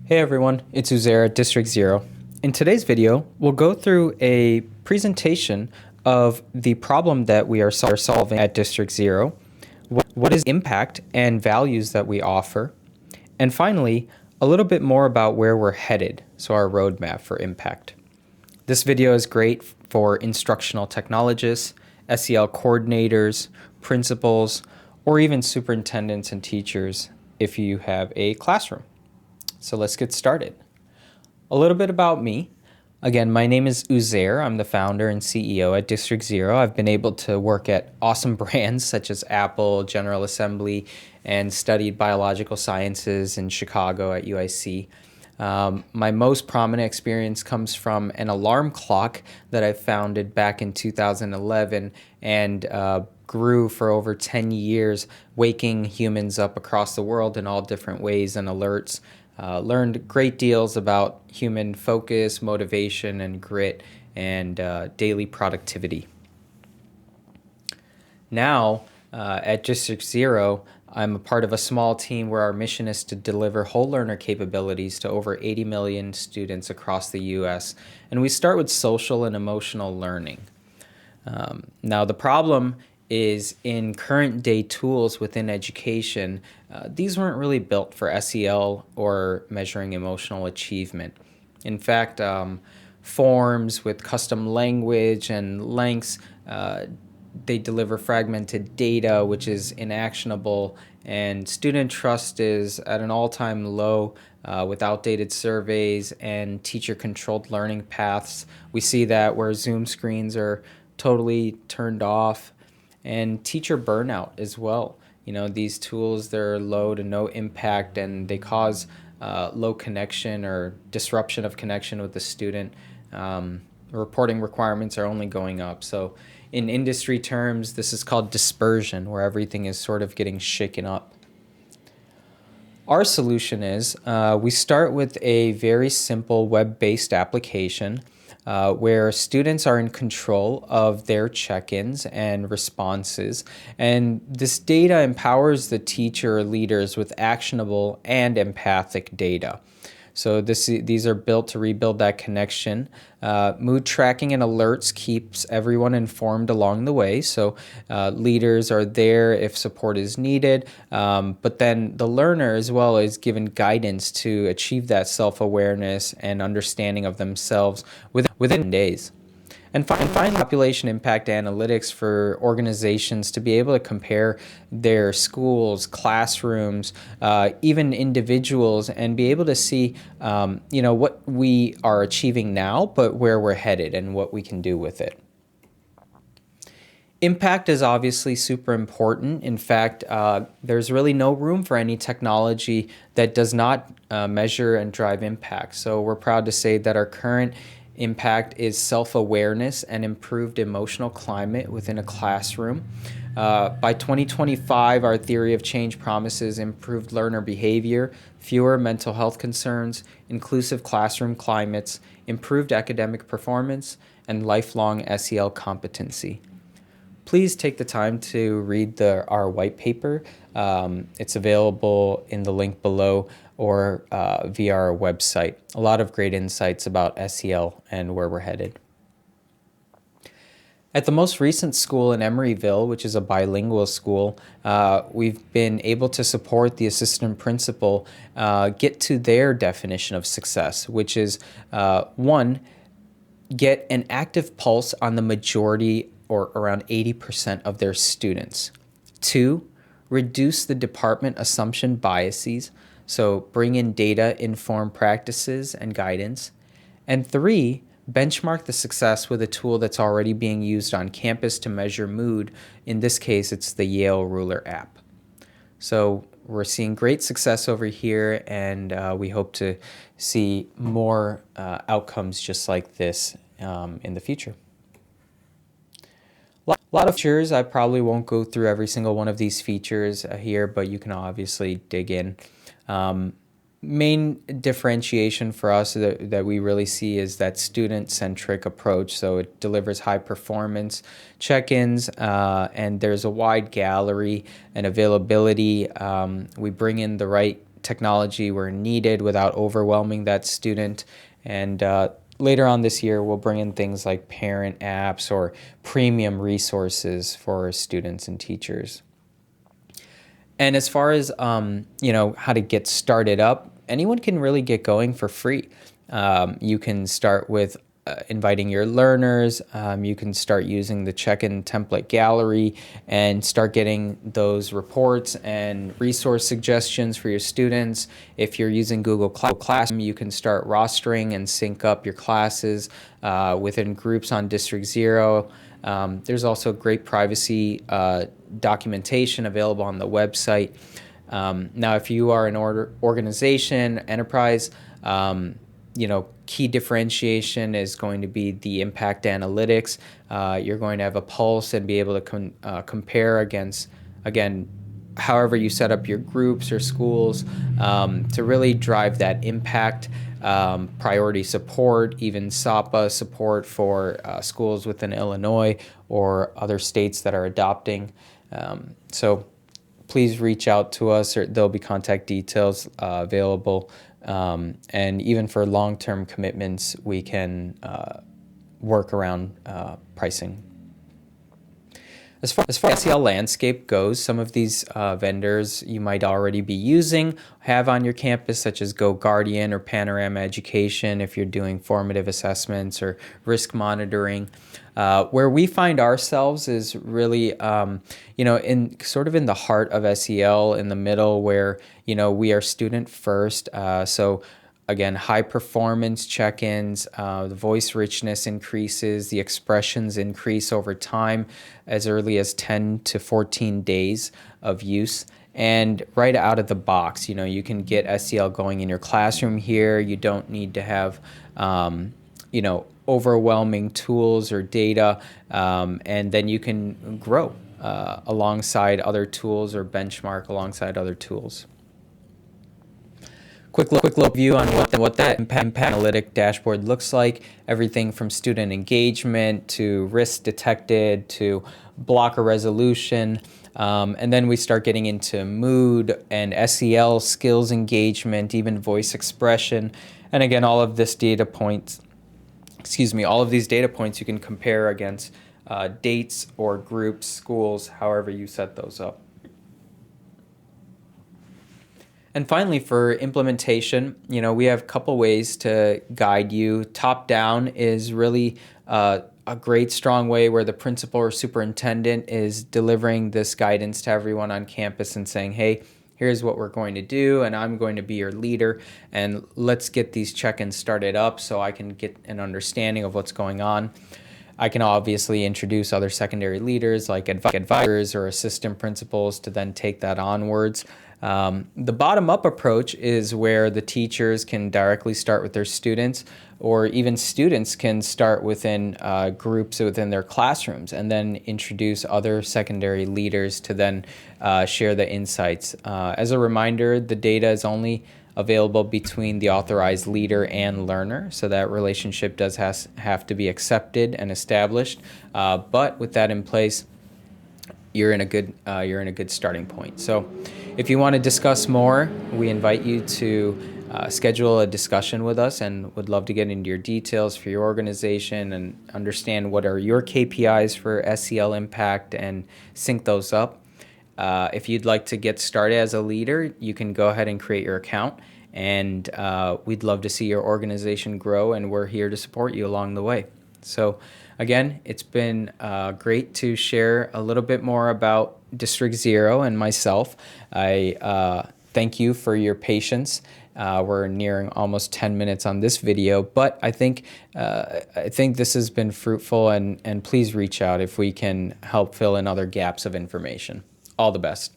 Hey everyone, it's Uzair at District Zero. In today's video, we'll go through a presentation of the problem that we are solving at District Zero, what is impact and values that we offer, and finally, a little bit more about where we're headed, so our roadmap for impact. This video is great for instructional technologists, SEL coordinators, principals, or even superintendents and teachers if you have a classroom. So let's get started. A little bit about me. Again, my name is Uzair. I'm the founder and CEO at District Zero. I've been able to work at awesome brands such as Apple, General Assembly, and studied biological sciences in Chicago at UIC. My most prominent experience comes from an alarm clock that I founded back in 2011 and grew for over 10 years, waking humans up across the world in all different ways and alerts. Learned great deals about human focus, motivation, and grit, and daily productivity. Now, at District Zero, I'm a part of a small team where our mission is to deliver whole learner capabilities to over 80 million students across the U.S., and we start with social and emotional learning. Now, the problem is in current day tools within education, these weren't really built for SEL or measuring emotional achievement. In fact, forms with custom language and lengths, they deliver fragmented data, which is inactionable, and student trust is at an all-time low with outdated surveys and teacher-controlled learning paths. We see that where Zoom screens are totally turned off, and teacher burnout as well. You know, these tools, they're low to no impact, and they cause low connection or disruption of connection with the student. Reporting requirements are only going up. So in industry terms, this is called dispersion, where everything is sort of getting shaken up. Our solution is we start with a very simple web-based application where students are in control of their check-ins and responses. And this data empowers the teacher or leaders with actionable and empathic data. So these are built to rebuild that connection. Mood tracking and alerts keeps everyone informed along the way. So leaders are there if support is needed, but then the learner as well is given guidance to achieve that self-awareness and understanding of themselves within days. And finally, population impact analytics for organizations to be able to compare their schools, classrooms, even individuals, and be able to see, what we are achieving now, but where we're headed and what we can do with it. Impact is obviously super important. In fact, there's really no room for any technology that does not measure and drive impact. So we're proud to say that our current impact is self-awareness and improved emotional climate within a classroom. By 2025, our theory of change promises improved learner behavior, fewer mental health concerns, inclusive classroom climates, improved academic performance, and lifelong SEL competency. Please take the time to read our white paper. It's available in the link below or via our website. A lot of great insights about SEL and where we're headed. At the most recent school in Emeryville, which is a bilingual school, we've been able to support the assistant principal get to their definition of success, which is one, get an active pulse on the majority or around 80% of their students. Two, reduce the department assumption biases, so bring in data-informed practices and guidance. And three, benchmark the success with a tool that's already being used on campus to measure mood. In this case, it's the Yale Ruler app. So we're seeing great success over here, and we hope to see more outcomes just like this in the future. A lot of features. I probably won't go through every single one of these features here, but you can obviously dig in. Main differentiation for us that we really see is that student-centric approach. So it delivers high performance check-ins, and there's a wide gallery and availability. We bring in the right technology where needed without overwhelming that student. And later on this year, we'll bring in things like parent apps or premium resources for students and teachers. And as far as how to get started up, anyone can really get going for free. You can start with inviting your learners. You can start using the check-in template gallery and start getting those reports and resource suggestions for your students. If you're using Google Classroom, you can start rostering and sync up your classes within groups on District Zero. There's also great privacy documentation available on the website. Now, if you are an organization, enterprise, key differentiation is going to be the impact analytics. You're going to have a pulse and be able to compare against, again, however you set up your groups or schools to really drive that impact. Priority support, even SAPA support for schools within Illinois or other states that are adopting. So please reach out to us, or there'll be contact details available. And even for long-term commitments, we can work around pricing. As far as SEL landscape goes, some of these vendors you might already be using, have on your campus, such as GoGuardian or Panorama Education if you're doing formative assessments or risk monitoring. Where we find ourselves is really, in sort of in the heart of SEL, in the middle, where, we are student first. So again, high performance check-ins, the voice richness increases, the expressions increase over time as early as 10 to 14 days of use. And right out of the box, you can get SEL going in your classroom here. You don't need to have, overwhelming tools or data, and then you can grow alongside other tools or benchmark alongside other tools. Quick look view on what that impact analytic dashboard looks like. Everything from student engagement to risk detected to blocker resolution. And then we start getting into mood and SEL skills engagement, even voice expression. And again, all of these data points you can compare against dates or groups, schools, however you set those up. And finally, for implementation, we have a couple ways to guide you. Top down is really a great, strong way where the principal or superintendent is delivering this guidance to everyone on campus and saying, hey, here's what we're going to do, and I'm going to be your leader, and let's get these check-ins started up so I can get an understanding of what's going on. I can obviously introduce other secondary leaders like advisors or assistant principals to then take that onwards. The bottom-up approach is where the teachers can directly start with their students, or even students can start within groups within their classrooms and then introduce other secondary leaders to then share the insights. As a reminder, the data is only available between the authorized leader and learner, so that relationship does have to be accepted and established. But with that in place, you're in a good starting point. So if you want to discuss more, we invite you to schedule a discussion with us, and would love to get into your details for your organization and understand what are your KPIs for SEL impact and sync those up. If you'd like to get started as a leader, you can go ahead and create your account, and we'd love to see your organization grow, and we're here to support you along the way. So again, it's been great to share a little bit more about District Zero and myself. I thank you for your patience. We're nearing almost 10 minutes on this video, but I think this has been fruitful, and please reach out if we can help fill in other gaps of information. All the best.